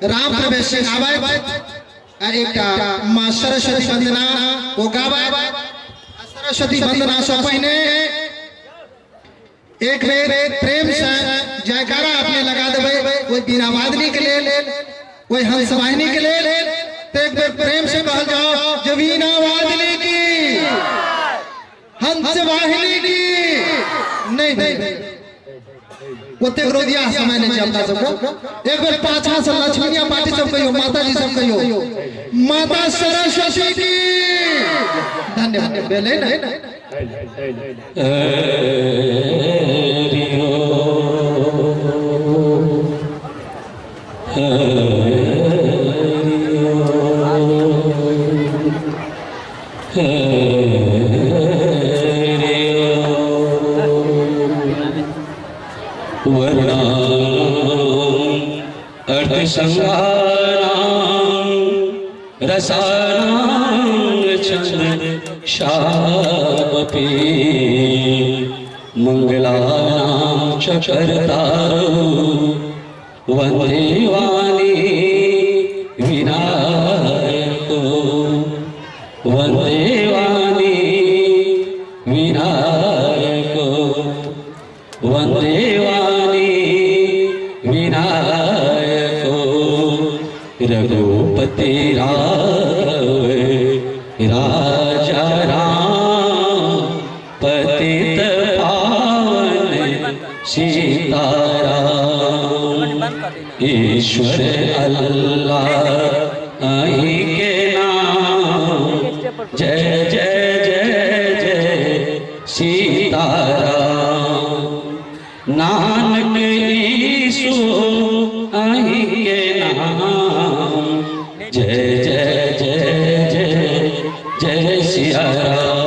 राम प्रवेश से गावे और एक मां सरस्वती वंदना वो गावे। सरस्वती वंदना से पहले एक बेर प्रेम से जयकारा आपने लगा देवे, कोई बीना वादनी के लिए, कोई हंस वाहिनी के लिए, तो एक बेर प्रेम से कहल जाओ जो बीना वादनी की, हंस वाहिनी की। नहीं कोते रोदिया समय नहीं चलता सबको। एक बार पाछा से लक्ष्मीया पार्टी सब कहियो, माता जी सब कहियो, माता सरस्वती की धन्यवाद। बेले नहीं अर्थ संगाराम रसाराम चंद शापी मंगलानां चकरतारो वंदे वाणी विनायको वंदे वाणी विनायको वंदे वाणी विनायको रघुपति राघव राजा राम पतित पावन सीताराम। ईश्वर अल्लाह आई के नाम, जय जय जय जय सीताराम। नानक ईसु आई के नाम, जय जय जय जय जय सिया राम।